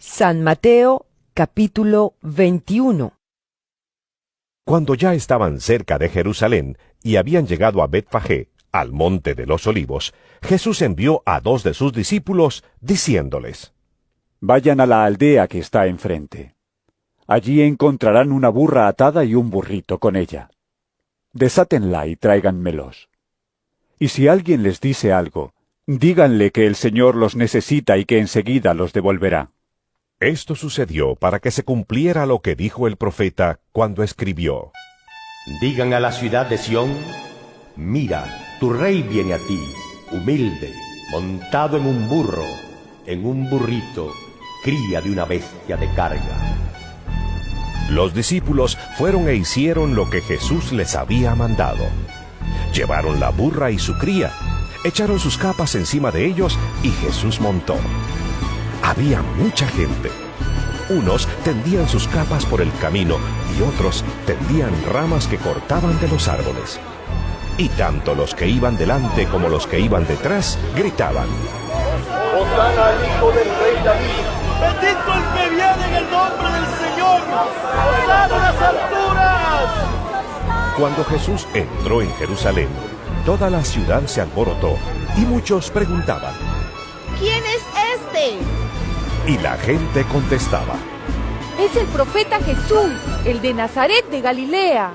San Mateo, capítulo 21. Cuando ya estaban cerca de Jerusalén y habían llegado a Betfagé, al monte de los Olivos, Jesús envió a 2 de sus discípulos, diciéndoles: Vayan a la aldea que está enfrente. Allí encontrarán una burra atada y un burrito con ella. Desátenla y tráiganmelos. Y si alguien les dice algo, díganle que el Señor los necesita y que enseguida los devolverá. Esto sucedió para que se cumpliera lo que dijo el profeta cuando escribió: Digan a la ciudad de Sión: mira, tu rey viene a ti, humilde, montado en un burro, en un burrito, cría de una bestia de carga. Los discípulos fueron e hicieron lo que Jesús les había mandado. Llevaron la burra y su cría, echaron sus capas encima de ellos y Jesús montó. Había mucha gente. Unos tendían sus capas por el camino y otros tendían ramas que cortaban de los árboles. Y tanto los que iban delante como los que iban detrás gritaban: ¡Hosana al Hijo del Rey David! ¡Bendito el que viene en el nombre del Señor! ¡Hosana a las alturas! Cuando Jesús entró en Jerusalén, toda la ciudad se alborotó y muchos preguntaban: ¿Quién es este? Y la gente contestaba: Es el profeta Jesús, el de Nazaret de Galilea.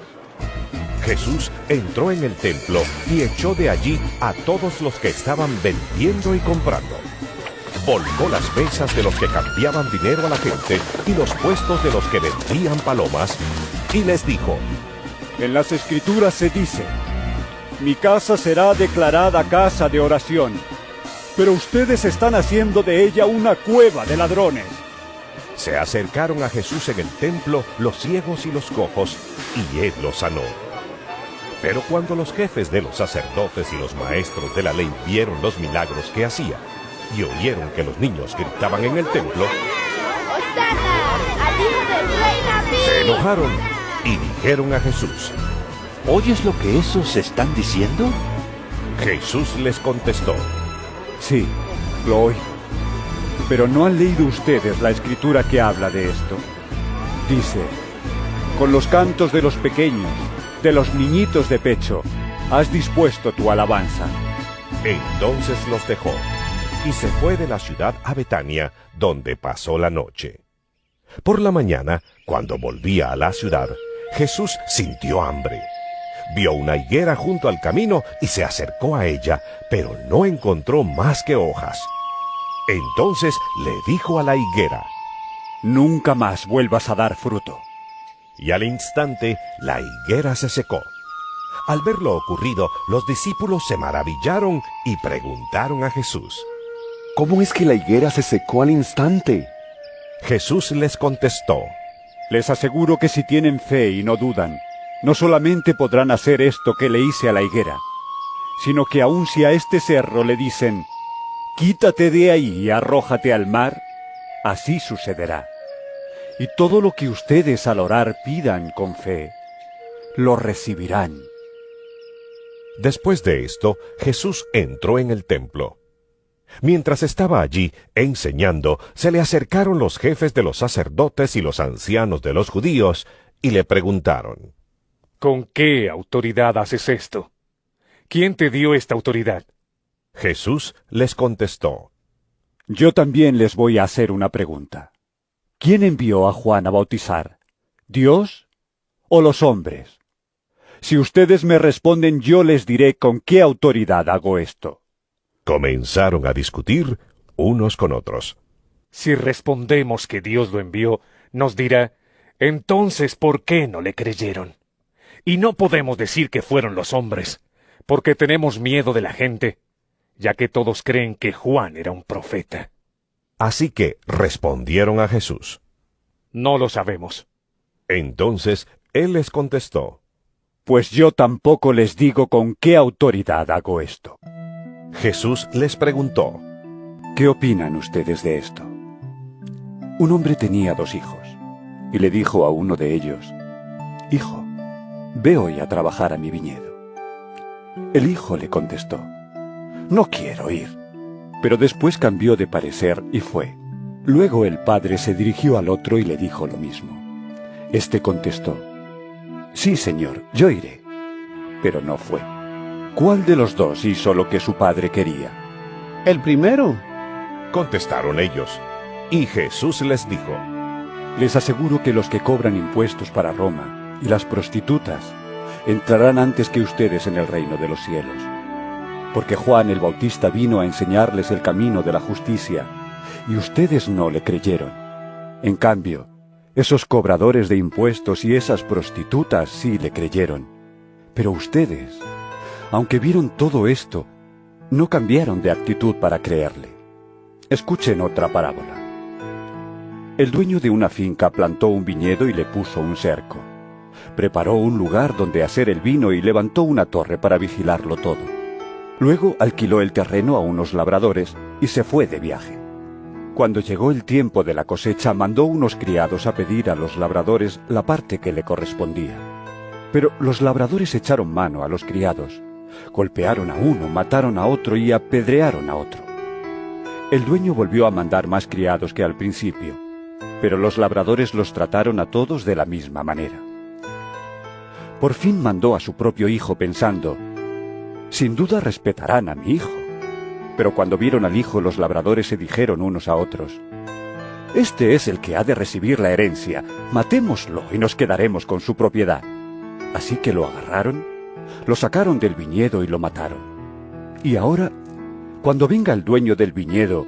Jesús entró en el templo y echó de allí a todos los que estaban vendiendo y comprando. Volcó las mesas de los que cambiaban dinero a la gente y los puestos de los que vendían palomas, y les dijo: En las Escrituras se dice: Mi casa será declarada casa de oración, pero ustedes están haciendo de ella una cueva de ladrones. Se acercaron a Jesús en el templo los ciegos y los cojos, y él los sanó. Pero cuando los jefes de los sacerdotes y los maestros de la ley vieron los milagros que hacía, y oyeron que los niños gritaban en el templo, ¡Hosana al Hijo del Rey David! se enojaron y dijeron a Jesús: ¿Oyes lo que esos están diciendo? Jesús les contestó: Sí, lo oigo. Pero ¿no han leído ustedes la Escritura que habla de esto? Dice: Con los cantos de los pequeños, de los niñitos de pecho, has dispuesto tu alabanza. Entonces los dejó, y se fue de la ciudad a Betania, donde pasó la noche. Por la mañana, cuando volvía a la ciudad, Jesús sintió hambre. Vio una higuera junto al camino y se acercó a ella, pero no encontró más que hojas. Entonces le dijo a la higuera: Nunca más vuelvas a dar fruto. Y al instante la higuera se secó. Al ver lo ocurrido, los discípulos se maravillaron y preguntaron a Jesús: ¿Cómo es que la higuera se secó al instante? Jesús les contestó: Les aseguro que si tienen fe y no dudan, no solamente podrán hacer esto que le hice a la higuera, sino que aun si a este cerro le dicen: Quítate de ahí y arrójate al mar, así sucederá. Y todo lo que ustedes al orar pidan con fe, lo recibirán. Después de esto, Jesús entró en el templo. Mientras estaba allí enseñando, se le acercaron los jefes de los sacerdotes y los ancianos de los judíos, y le preguntaron: ¿Con qué autoridad haces esto? ¿Quién te dio esta autoridad? Jesús les contestó: Yo también les voy a hacer una pregunta. ¿Quién envió a Juan a bautizar? ¿Dios o los hombres? Si ustedes me responden, yo les diré con qué autoridad hago esto. Comenzaron a discutir unos con otros. Si respondemos que Dios lo envió, nos dirá: entonces, ¿por qué no le creyeron? Y no podemos decir que fueron los hombres, porque tenemos miedo de la gente, ya que todos creen que Juan era un profeta. Así que respondieron a Jesús: No lo sabemos. Entonces él les contestó: Pues yo tampoco les digo con qué autoridad hago esto. Jesús les preguntó: ¿Qué opinan ustedes de esto? Un hombre tenía 2 hijos, y le dijo a uno de ellos: Hijo, ve hoy a trabajar a mi viñedo. El hijo le contestó: No quiero ir. Pero después cambió de parecer y fue. Luego el padre se dirigió al otro y le dijo lo mismo. Este contestó: Sí, señor, yo iré. Pero no fue. ¿Cuál de los dos hizo lo que su padre quería? El primero, contestaron ellos. Y Jesús les dijo: Les aseguro que los que cobran impuestos para Roma y las prostitutas entrarán antes que ustedes en el reino de los cielos. Porque Juan el Bautista vino a enseñarles el camino de la justicia, y ustedes no le creyeron. En cambio, esos cobradores de impuestos y esas prostitutas sí le creyeron. Pero ustedes, aunque vieron todo esto, no cambiaron de actitud para creerle. Escuchen otra parábola. El dueño de una finca plantó un viñedo y le puso un cerco. Preparó un lugar donde hacer el vino y levantó una torre para vigilarlo todo. Luego alquiló el terreno a unos labradores y se fue de viaje. Cuando llegó el tiempo de la cosecha, mandó unos criados a pedir a los labradores la parte que le correspondía. Pero los labradores echaron mano a los criados, golpearon a uno, mataron a otro y apedrearon a otro. El dueño volvió a mandar más criados que al principio, pero los labradores los trataron a todos de la misma manera. Por fin mandó a su propio hijo pensando: sin duda respetarán a mi hijo. Pero cuando vieron al hijo, los labradores se dijeron unos a otros: este es el que ha de recibir la herencia, matémoslo y nos quedaremos con su propiedad. Así que lo agarraron, lo sacaron del viñedo y lo mataron. Y ahora, cuando venga el dueño del viñedo,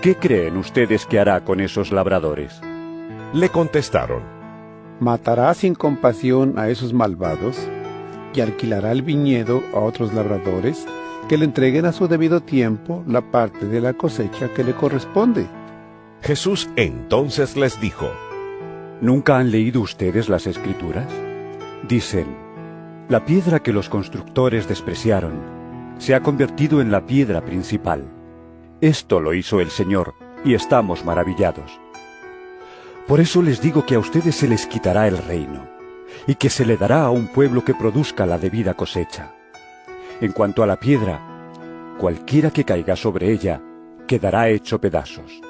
¿qué creen ustedes que hará con esos labradores? Le contestaron: matará sin compasión a esos malvados y alquilará el viñedo a otros labradores que le entreguen a su debido tiempo la parte de la cosecha que le corresponde. Jesús entonces les dijo: ¿Nunca han leído ustedes las Escrituras? Dicen: la piedra que los constructores despreciaron se ha convertido en la piedra principal. Esto lo hizo el Señor, y estamos maravillados. Por eso les digo que a ustedes se les quitará el reino, y que se le dará a un pueblo que produzca la debida cosecha. En cuanto a la piedra, cualquiera que caiga sobre ella quedará hecho pedazos,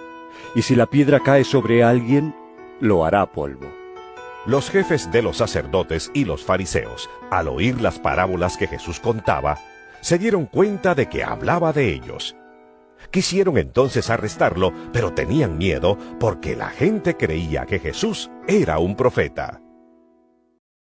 y si la piedra cae sobre alguien, lo hará polvo. Los jefes de los sacerdotes y los fariseos, al oír las parábolas que Jesús contaba, se dieron cuenta de que hablaba de ellos. Quisieron entonces arrestarlo, pero tenían miedo porque la gente creía que Jesús era un profeta.